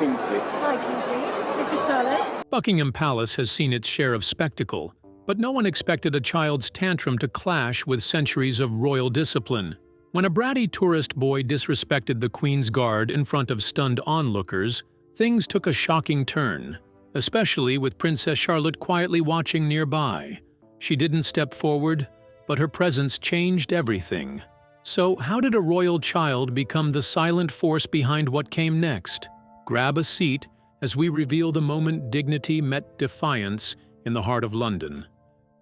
Kingsley. Hi, Kingsley. This is Charlotte. Buckingham Palace has seen its share of spectacle, but no one expected a child's tantrum to clash with centuries of royal discipline. When a bratty tourist boy disrespected the Queen's Guard in front of stunned onlookers, things took a shocking turn, especially with Princess Charlotte quietly watching nearby. She didn't step forward, but her presence changed everything. So how did a royal child become the silent force behind what came next? Grab a seat as we reveal the moment dignity met defiance in the heart of London.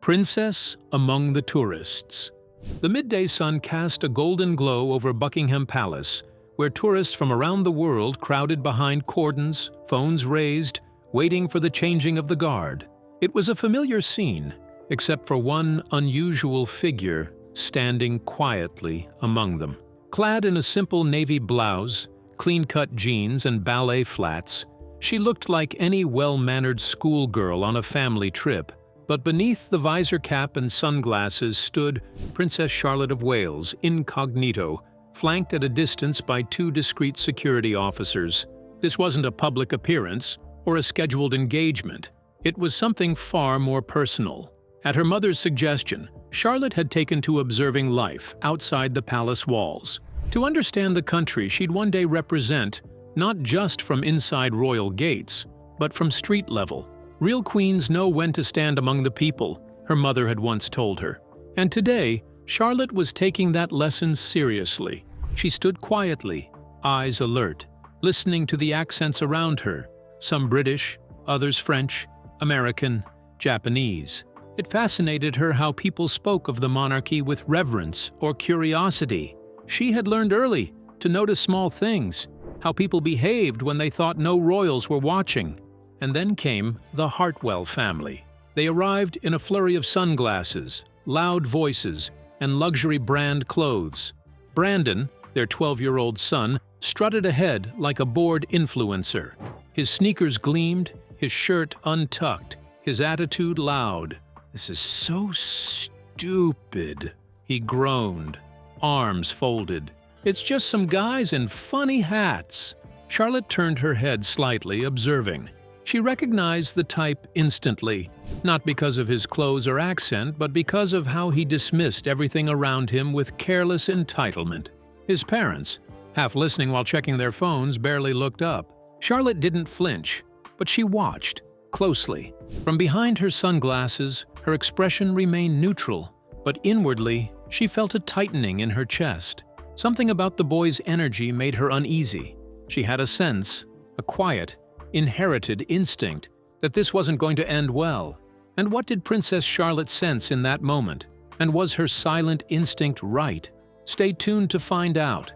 Princess among the tourists. The midday sun cast a golden glow over Buckingham Palace, where tourists from around the world crowded behind cordons, phones raised, waiting for the changing of the guard. It was a familiar scene, except for one unusual figure standing quietly among them. Clad in a simple navy blouse, clean-cut jeans, and ballet flats, she looked like any well-mannered schoolgirl on a family trip. But beneath the visor cap and sunglasses stood Princess Charlotte of Wales, incognito, flanked at a distance by two discreet security officers. This wasn't a public appearance or a scheduled engagement. It was something far more personal. At her mother's suggestion, Charlotte had taken to observing life outside the palace walls. To understand the country she'd one day represent, not just from inside royal gates, but from street level. Real queens know when to stand among the people, her mother had once told her. And today, Charlotte was taking that lesson seriously. She stood quietly, eyes alert, listening to the accents around her, some British, others French, American, Japanese. It fascinated her how people spoke of the monarchy with reverence or curiosity. She had learned early to notice small things, how people behaved when they thought no royals were watching. And then came the Hartwell family. They arrived in a flurry of sunglasses, loud voices, and luxury brand clothes. Brandon, their 12-year-old son, strutted ahead like a bored influencer. His sneakers gleamed, his shirt untucked, his attitude loud. "This is so stupid," he groaned, arms folded. "It's just some guys in funny hats." Charlotte turned her head slightly, observing. She recognized the type instantly, not because of his clothes or accent, but because of how he dismissed everything around him with careless entitlement. His parents, half listening while checking their phones, barely looked up. Charlotte didn't flinch, but she watched, closely. From behind her sunglasses, her expression remained neutral, but inwardly, she felt a tightening in her chest. Something about the boy's energy made her uneasy. She had a sense, a quiet, inherited instinct, that this wasn't going to end well. And what did Princess Charlotte sense in that moment? And was her silent instinct right? Stay tuned to find out.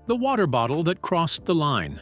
The water bottle that crossed the line.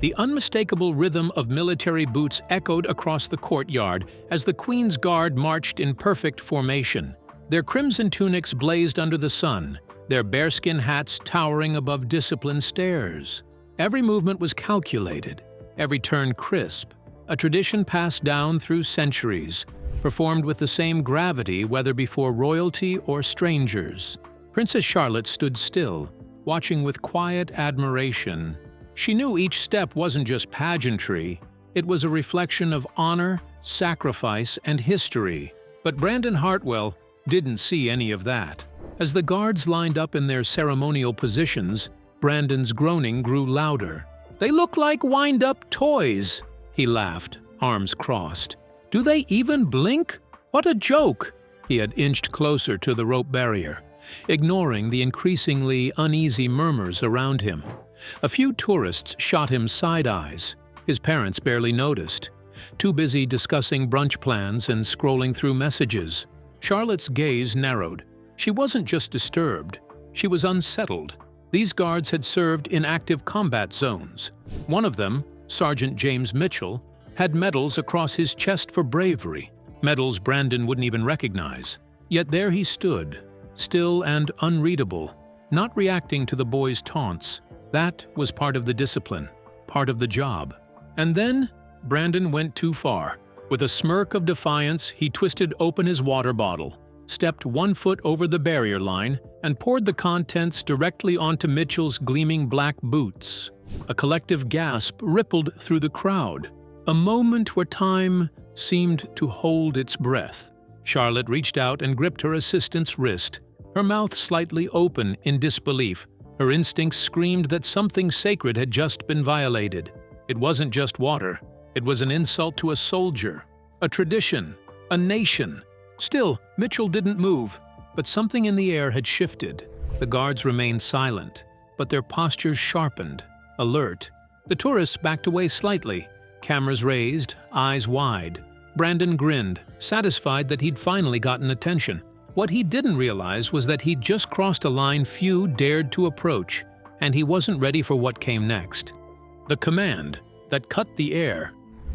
The unmistakable rhythm of military boots echoed across the courtyard as the Queen's Guard marched in perfect formation. Their crimson tunics blazed under the sun, their bearskin hats towering above disciplined stairs. Every movement was calculated, every turn crisp, a tradition passed down through centuries, performed with the same gravity whether before royalty or strangers. Princess Charlotte stood still, watching with quiet admiration. She knew each step wasn't just pageantry, it was a reflection of honor, sacrifice, and history. But Brandon Hartwell didn't see any of that. As the guards lined up in their ceremonial positions, Brandon's groaning grew louder. "They look like wind-up toys," he laughed, arms crossed. "Do they even blink? What a joke!" He had inched closer to the rope barrier, ignoring the increasingly uneasy murmurs around him. A few tourists shot him side eyes. His parents barely noticed, too busy discussing brunch plans and scrolling through messages. Charlotte's gaze narrowed. She wasn't just disturbed, she was unsettled. These guards had served in active combat zones. One of them, Sergeant James Mitchell, had medals across his chest for bravery, medals Brandon wouldn't even recognize. Yet there he stood, still and unreadable, not reacting to the boy's taunts. That was part of the discipline, part of the job. And then, Brandon went too far. With a smirk of defiance, he twisted open his water bottle, stepped 1 foot over the barrier line, and poured the contents directly onto Mitchell's gleaming black boots. A collective gasp rippled through the crowd, a moment where time seemed to hold its breath. Charlotte reached out and gripped her assistant's wrist, her mouth slightly open in disbelief. Her instincts screamed that something sacred had just been violated. It wasn't just water. It was an insult to a soldier, a tradition, a nation. Still, Mitchell didn't move, but something in the air had shifted. The guards remained silent, but their postures sharpened, alert. The tourists backed away slightly, cameras raised, eyes wide. Brandon grinned, satisfied that he'd finally gotten attention. What he didn't realize was that he'd just crossed a line few dared to approach, and he wasn't ready for what came next. The command that cut the air.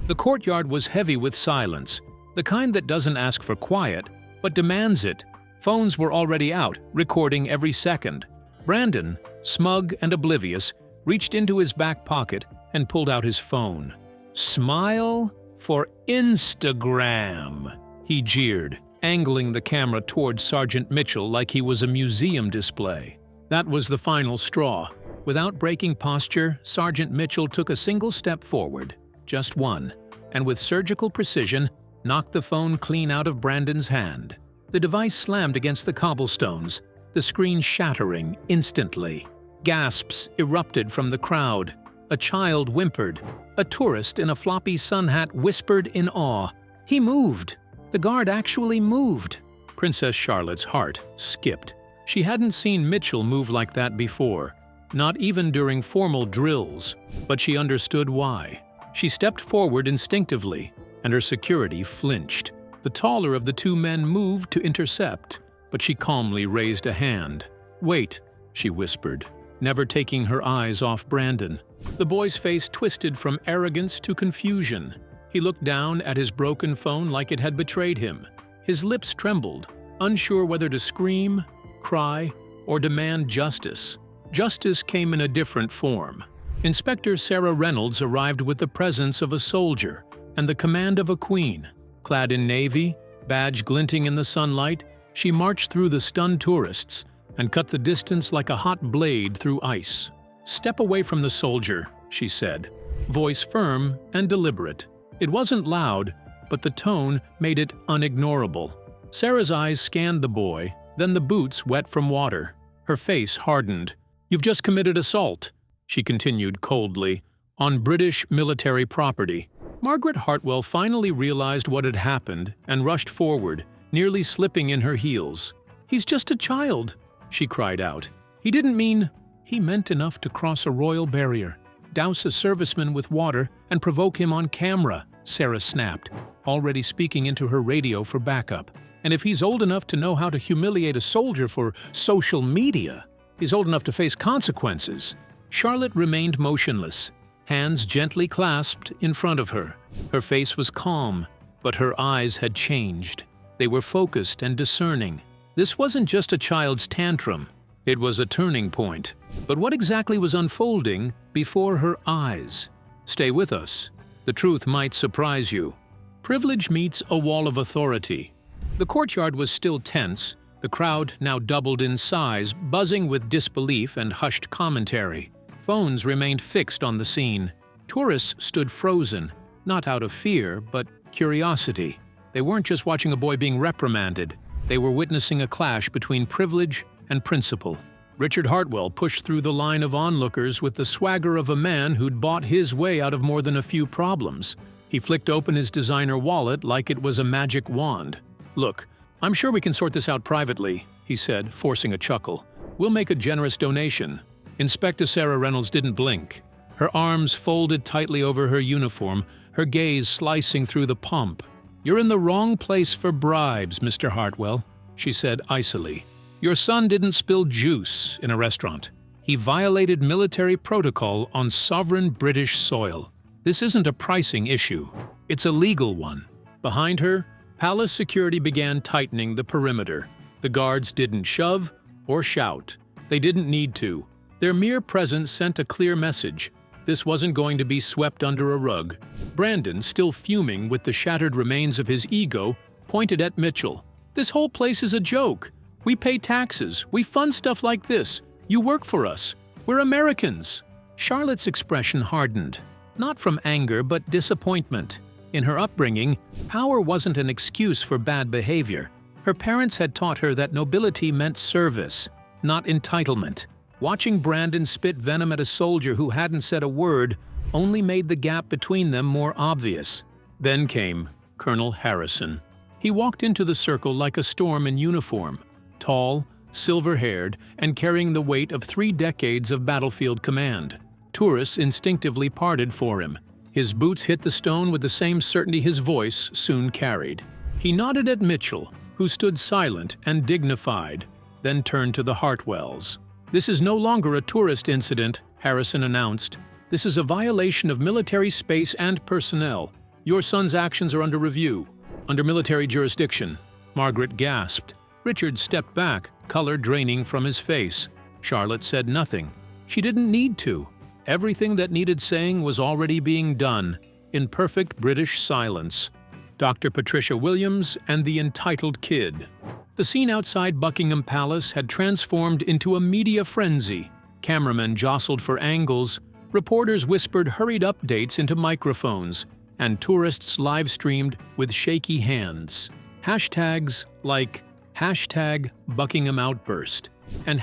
The courtyard was heavy with silence, the kind that doesn't ask for quiet, but demands it. Phones were already out, recording every second. Brandon, smug and oblivious, reached into his back pocket and pulled out his phone. "Smile for Instagram," he jeered, angling the camera toward Sergeant Mitchell like he was a museum display. That was the final straw. Without breaking posture, Sergeant Mitchell took a single step forward, just one, and with surgical precision, knocked the phone clean out of Brandon's hand. The device slammed against the cobblestones, the screen shattering instantly. Gasps erupted from the crowd. A child whimpered. A tourist in a floppy sun hat whispered in awe. He moved. The guard actually moved. Princess Charlotte's heart skipped. She hadn't seen Mitchell move like that before, not even during formal drills, but she understood why. She stepped forward instinctively, and her security flinched. The taller of the two men moved to intercept, but she calmly raised a hand. "Wait," she whispered, never taking her eyes off Brandon. The boy's face twisted from arrogance to confusion. He looked down at his broken phone like it had betrayed him. His lips trembled, unsure whether to scream, cry, or demand justice. Justice came in a different form. Inspector Sarah Reynolds arrived with the presence of a soldier and the command of a queen. Clad in navy, badge glinting in the sunlight, she marched through the stunned tourists and cut the distance like a hot blade through ice. "Step away from the soldier," she said, voice firm and deliberate. It wasn't loud, but the tone made it unignorable. Sarah's eyes scanned the boy, then the boots wet from water. Her face hardened. "You've just committed assault," she continued coldly, "on British military property." Margaret Hartwell finally realized what had happened and rushed forward, nearly slipping in her heels. "He's just a child," she cried out. "He didn't mean—" "He meant enough to cross a royal barrier, douse a serviceman with water, and provoke him on camera," Sarah snapped, already speaking into her radio for backup. "And if he's old enough to know how to humiliate a soldier for social media, he's old enough to face consequences." Charlotte remained motionless, hands gently clasped in front of her. Her face was calm, but her eyes had changed. They were focused and discerning. This wasn't just a child's tantrum. It was a turning point. But what exactly was unfolding before her eyes? Stay with us. The truth might surprise you. Privilege meets a wall of authority. The courtyard was still tense, the crowd now doubled in size, buzzing with disbelief and hushed commentary. Phones remained fixed on the scene. Tourists stood frozen, not out of fear, but curiosity. They weren't just watching a boy being reprimanded. They were witnessing a clash between privilege and principle. Richard Hartwell pushed through the line of onlookers with the swagger of a man who'd bought his way out of more than a few problems. He flicked open his designer wallet like it was a magic wand. "Look, I'm sure we can sort this out privately," he said, forcing a chuckle. "We'll make a generous donation." Inspector Sarah Reynolds didn't blink. Her arms folded tightly over her uniform, her gaze slicing through the pomp. "You're in the wrong place for bribes, Mr. Hartwell," she said icily. "Your son didn't spill juice in a restaurant. He violated military protocol on sovereign British soil. This isn't a pricing issue. It's a legal one." Behind her, palace security began tightening the perimeter. The guards didn't shove or shout. They didn't need to. Their mere presence sent a clear message. This wasn't going to be swept under a rug. Brandon, still fuming with the shattered remains of his ego, pointed at Mitchell. "This whole place is a joke. We pay taxes. We fund stuff like this. You work for us. We're Americans." Charlotte's expression hardened, not from anger but disappointment. In her upbringing, power wasn't an excuse for bad behavior. Her parents had taught her that nobility meant service, not entitlement. Watching Brandon spit venom at a soldier who hadn't said a word only made the gap between them more obvious. Then came Colonel Harrison. He walked into the circle like a storm in uniform, tall, silver-haired, and carrying the weight of 3 decades of battlefield command. Tourists instinctively parted for him. His boots hit the stone with the same certainty his voice soon carried. He nodded at Mitchell, who stood silent and dignified, then turned to the Hartwells. "This is no longer a tourist incident," Harrison announced. "This is a violation of military space and personnel. Your son's actions are under review." "Under military jurisdiction," Margaret gasped. Richard stepped back, color draining from his face. Charlotte said nothing. She didn't need to. Everything that needed saying was already being done, in perfect British silence. Dr. Patricia Williams and the entitled kid. The scene outside Buckingham Palace had transformed into a media frenzy. Cameramen jostled for angles, reporters whispered hurried updates into microphones, and tourists live-streamed with shaky hands. Hashtags like #Buckingham Outburst and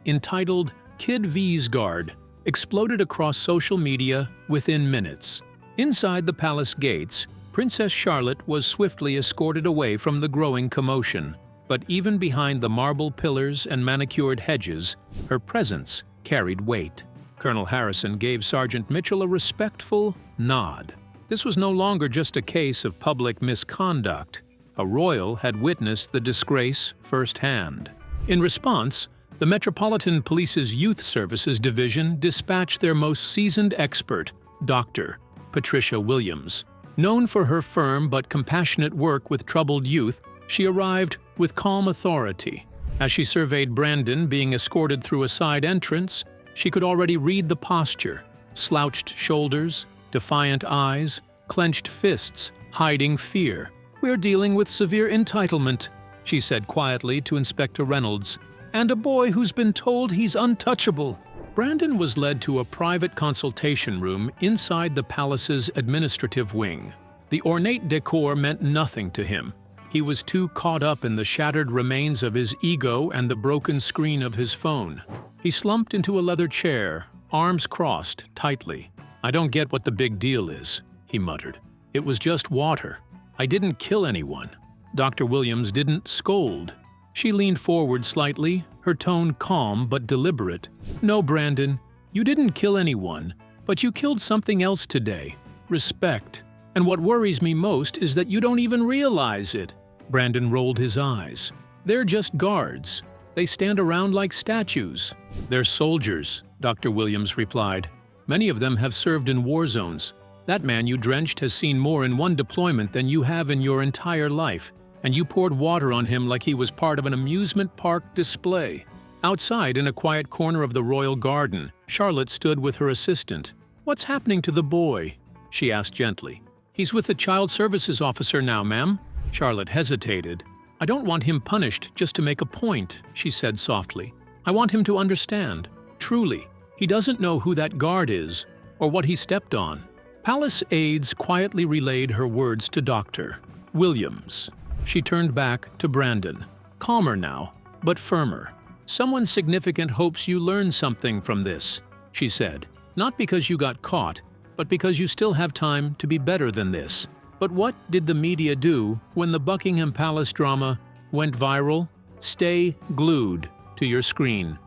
#entitled Kid V's Guard exploded across social media within minutes. Inside the palace gates, Princess Charlotte was swiftly escorted away from the growing commotion. But even behind the marble pillars and manicured hedges, her presence carried weight. Colonel Harrison gave Sergeant Mitchell a respectful nod. This was no longer just a case of public misconduct. A royal had witnessed the disgrace firsthand. In response, the Metropolitan Police's Youth Services Division dispatched their most seasoned expert, Dr. Patricia Williams. Known for her firm but compassionate work with troubled youth, she arrived with calm authority. As she surveyed Brandon being escorted through a side entrance, she could already read the posture: slouched shoulders, defiant eyes, clenched fists, hiding fear. "We're dealing with severe entitlement," she said quietly to Inspector Reynolds, "and a boy who's been told he's untouchable." Brandon was led to a private consultation room inside the palace's administrative wing. The ornate decor meant nothing to him. He was too caught up in the shattered remains of his ego and the broken screen of his phone. He slumped into a leather chair, arms crossed tightly. "I don't get what the big deal is," he muttered. "It was just water. I didn't kill anyone." Dr. Williams didn't scold. She leaned forward slightly, her tone calm but deliberate. "No, Brandon, you didn't kill anyone, but you killed something else today. Respect. And what worries me most is that you don't even realize it." Brandon rolled his eyes. "They're just guards. They stand around like statues." "They're soldiers," Dr. Williams replied. "Many of them have served in war zones. That man you drenched has seen more in one deployment than you have in your entire life, and you poured water on him like he was part of an amusement park display." Outside, in a quiet corner of the royal garden, Charlotte stood with her assistant. "What's happening to the boy?" she asked gently. "He's with the child services officer now, ma'am." Charlotte hesitated. "I don't want him punished just to make a point," she said softly. "I want him to understand. Truly, he doesn't know who that guard is, or what he stepped on." Palace aides quietly relayed her words to Dr. Williams. She turned back to Brandon. Calmer now, but firmer. "Someone significant hopes you learn something from this," she said. "Not because you got caught, but because you still have time to be better than this." But what did the media do when the Buckingham Palace drama went viral? Stay glued to your screen.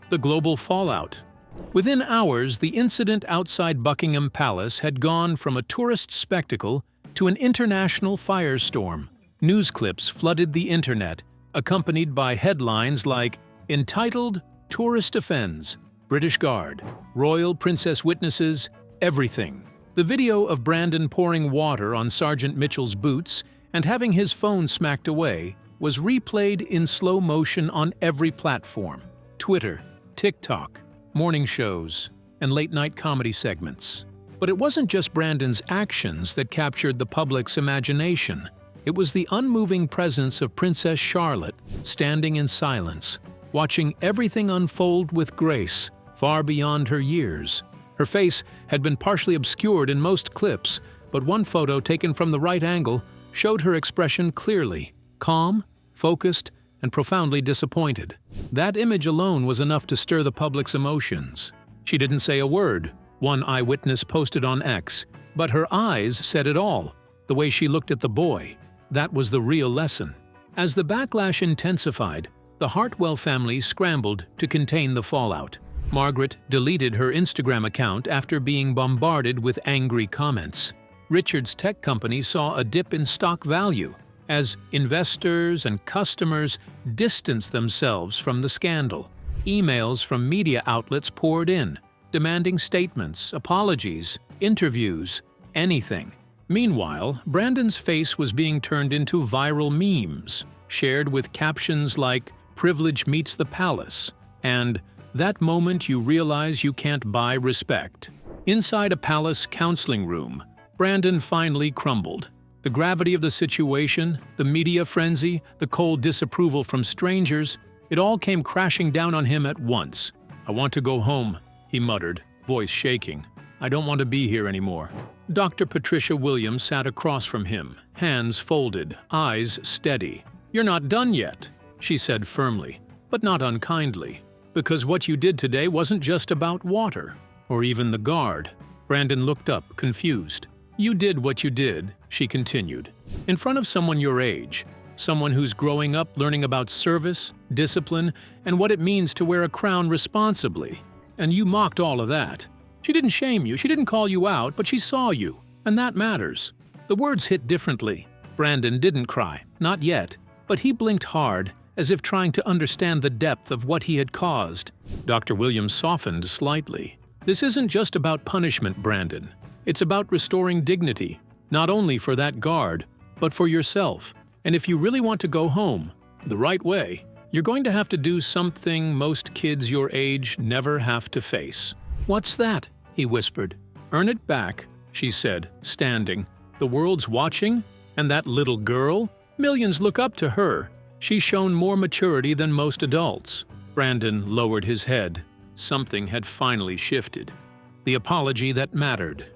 The global fallout. Within hours, the incident outside Buckingham Palace had gone from a tourist spectacle to an international firestorm. News clips flooded the internet, accompanied by headlines like "Entitled Tourist Offends," "British Guard," "Royal Princess Witnesses," everything. The video of Brandon pouring water on Sergeant Mitchell's boots and having his phone smacked away was replayed in slow motion on every platform: Twitter, TikTok, morning shows, and late-night comedy segments. But it wasn't just Brandon's actions that captured the public's imagination. It was the unmoving presence of Princess Charlotte, standing in silence, watching everything unfold with grace, far beyond her years. Her face had been partially obscured in most clips, but one photo taken from the right angle showed her expression clearly, calm, focused, and profoundly disappointed. That image alone was enough to stir the public's emotions. She didn't say a word, one eyewitness posted on X, but her eyes said it all. The way she looked at the boy, that was the real lesson. As the backlash intensified, the Hartwell family scrambled to contain the fallout. Margaret deleted her Instagram account after being bombarded with angry comments. Richard's tech company saw a dip in stock value as investors and customers distanced themselves from the scandal. Emails from media outlets poured in, demanding statements, apologies, interviews, anything. Meanwhile, Brandon's face was being turned into viral memes, shared with captions like "Privilege meets the palace" and "That moment you realize you can't buy respect." Inside a palace counseling room, Brandon finally crumbled. The gravity of the situation, the media frenzy, the cold disapproval from strangers, it all came crashing down on him at once. "I want to go home," he muttered, voice shaking. "I don't want to be here anymore." Dr. Patricia Williams sat across from him, hands folded, eyes steady. "You're not done yet," she said firmly, but not unkindly. "Because what you did today wasn't just about water, or even the guard." Brandon looked up, confused. "You did what you did," she continued, "in front of someone your age, someone who's growing up learning about service, discipline, and what it means to wear a crown responsibly. And you mocked all of that. She didn't shame you, she didn't call you out, but she saw you, and that matters." The words hit differently. Brandon didn't cry, not yet, but he blinked hard, as if trying to understand the depth of what he had caused. Dr. Williams softened slightly. "This isn't just about punishment, Brandon. It's about restoring dignity, not only for that guard, but for yourself. And if you really want to go home, the right way, you're going to have to do something most kids your age never have to face." "What's that?" he whispered. "Earn it back," she said, standing. "The world's watching, and that little girl? Millions look up to her. She's shown more maturity than most adults." Brandon lowered his head. Something had finally shifted. The apology that mattered.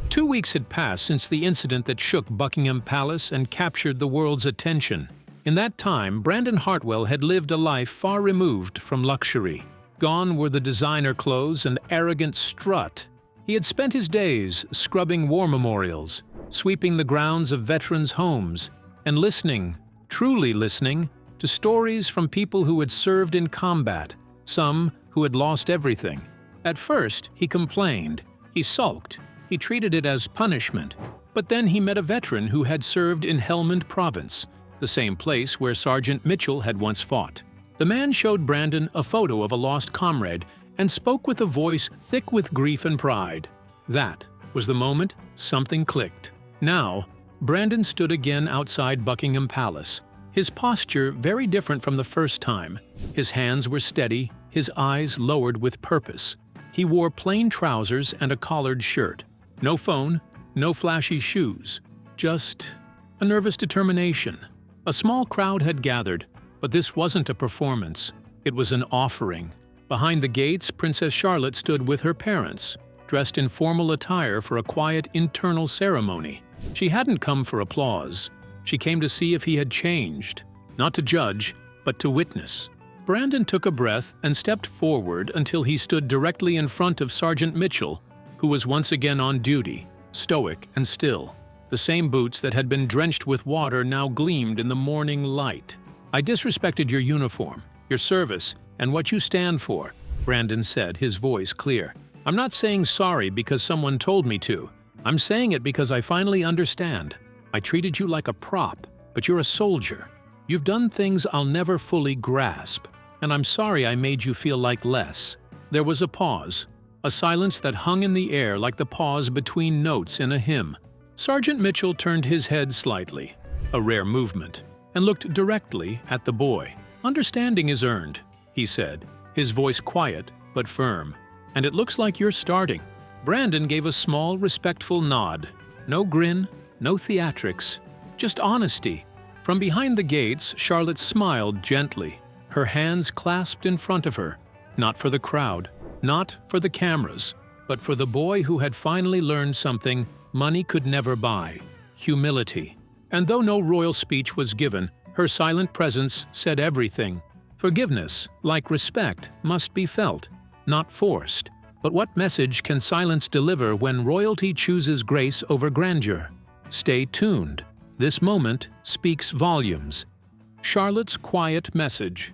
2 weeks had passed since the incident that shook Buckingham Palace and captured the world's attention. In that time, Brandon Hartwell had lived a life far removed from luxury. Gone were the designer clothes and arrogant strut. He had spent his days scrubbing war memorials, sweeping the grounds of veterans' homes, and listening, truly listening, to stories from people who had served in combat, some who had lost everything. At first, he complained, he sulked, he treated it as punishment. But then he met a veteran who had served in Helmand Province, the same place where Sergeant Mitchell had once fought. The man showed Brandon a photo of a lost comrade and spoke with a voice thick with grief and pride. That was the moment something clicked. Now, Brandon stood again outside Buckingham Palace, his posture very different from the first time. His hands were steady, his eyes lowered with purpose. He wore plain trousers and a collared shirt. No phone, no flashy shoes, just a nervous determination. A small crowd had gathered, but this wasn't a performance. It was an offering. Behind the gates, Princess Charlotte stood with her parents, dressed in formal attire for a quiet internal ceremony. She hadn't come for applause. She came to see if he had changed, not to judge, but to witness. Brandon took a breath and stepped forward until he stood directly in front of Sergeant Mitchell, who was once again on duty, stoic and still. The same boots that had been drenched with water now gleamed in the morning light. "I disrespected your uniform, your service, and what you stand for," Brandon said, his voice clear. "I'm not saying sorry because someone told me to. I'm saying it because I finally understand. I treated you like a prop, but you're a soldier. You've done things I'll never fully grasp, and I'm sorry I made you feel like less." There was a pause, a silence that hung in the air like the pause between notes in a hymn. Sergeant Mitchell turned his head slightly, a rare movement, and looked directly at the boy. "Understanding is earned," he said, his voice quiet but firm. "And it looks like you're starting." Brandon gave a small, respectful nod. No grin, no theatrics, just honesty. From behind the gates, Charlotte smiled gently, her hands clasped in front of her, not for the crowd, Not for the cameras, but for the boy who had finally learned something money could never buy: humility. And though no royal speech was given, her silent presence said everything. Forgiveness, like respect, must be felt, not forced. But what message can silence deliver when royalty chooses grace over grandeur? Stay tuned. This moment speaks volumes. Charlotte's quiet message.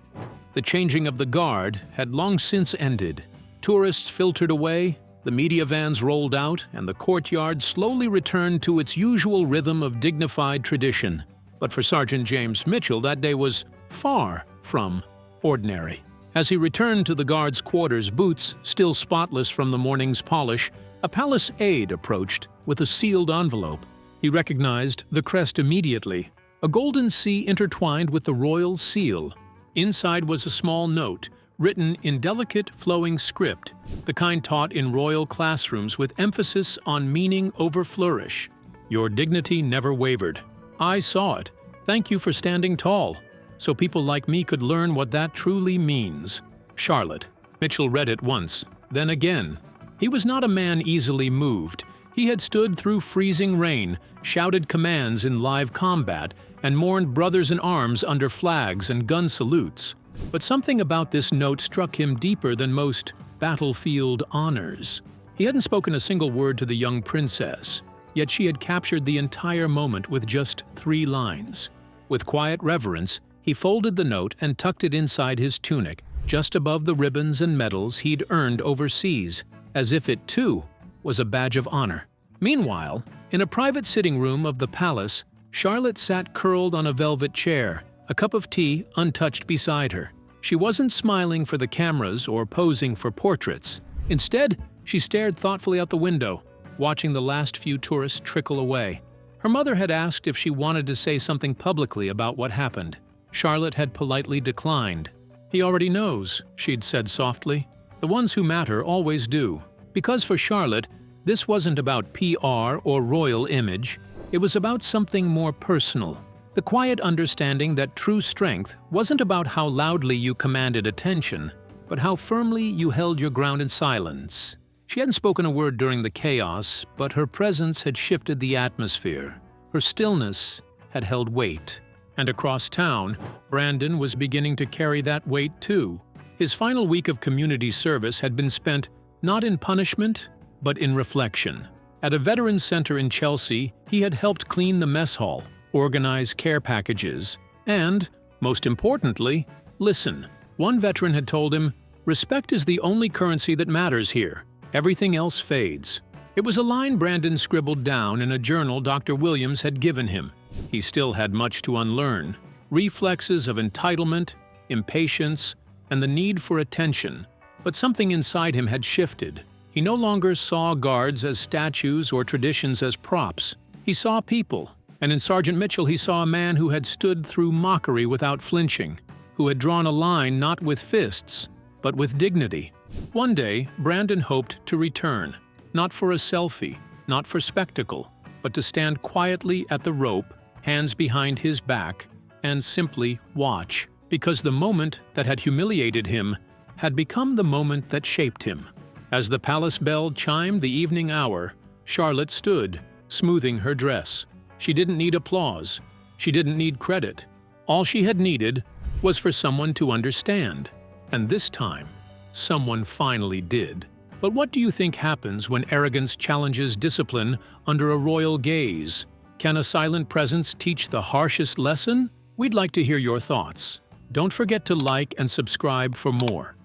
The changing of the guard had long since ended. Tourists filtered away, the media vans rolled out, and the courtyard slowly returned to its usual rhythm of dignified tradition. But for Sergeant James Mitchell, that day was far from ordinary. As he returned to the guard's quarters, boots still spotless from the morning's polish, a palace aide approached with a sealed envelope. He recognized the crest immediately, a golden C intertwined with the royal seal. Inside was a small note, written in delicate, flowing script, the kind taught in royal classrooms with emphasis on meaning over flourish. Your dignity never wavered. I saw it. Thank you for standing tall, so people like me could learn what that truly means. Charlotte. Mitchell read it once, then again. He was not a man easily moved. He had stood through freezing rain, shouted commands in live combat, and mourned brothers in arms under flags and gun salutes. But something about this note struck him deeper than most battlefield honors. He hadn't spoken a single word to the young princess, yet she had captured the entire moment with just 3 lines. With quiet reverence, he folded the note and tucked it inside his tunic, just above the ribbons and medals he'd earned overseas, as if it, too, was a badge of honor. Meanwhile, in a private sitting room of the palace, Charlotte sat curled on a velvet chair, a cup of tea untouched beside her. She wasn't smiling for the cameras or posing for portraits. Instead, she stared thoughtfully out the window, watching the last few tourists trickle away. Her mother had asked if she wanted to say something publicly about what happened. Charlotte had politely declined. "He already knows," she'd said softly. "The ones who matter always do." Because for Charlotte, this wasn't about PR or royal image. It was about something more personal. The quiet understanding that true strength wasn't about how loudly you commanded attention, but how firmly you held your ground in silence. She hadn't spoken a word during the chaos, but her presence had shifted the atmosphere. Her stillness had held weight. And across town, Brandon was beginning to carry that weight too. His final week of community service had been spent not in punishment, but in reflection. At a veterans center in Chelsea, he had helped clean the mess hall, organize care packages, and, most importantly, listen. One veteran had told him, "Respect is the only currency that matters here. Everything else fades." It was a line Brandon scribbled down in a journal Dr. Williams had given him. He still had much to unlearn. Reflexes of entitlement, impatience, and the need for attention. But something inside him had shifted. He no longer saw guards as statues or traditions as props. He saw people, and in Sergeant Mitchell he saw a man who had stood through mockery without flinching, who had drawn a line not with fists, but with dignity. One day, Brandon hoped to return, not for a selfie, not for spectacle, but to stand quietly at the rope, hands behind his back, and simply watch, because the moment that had humiliated him had become the moment that shaped him. As the palace bell chimed the evening hour, Charlotte stood, smoothing her dress. She didn't need applause. She didn't need credit. All she had needed was for someone to understand. And this time, someone finally did. But what do you think happens when arrogance challenges discipline under a royal gaze? Can a silent presence teach the harshest lesson? We'd like to hear your thoughts. Don't forget to like and subscribe for more.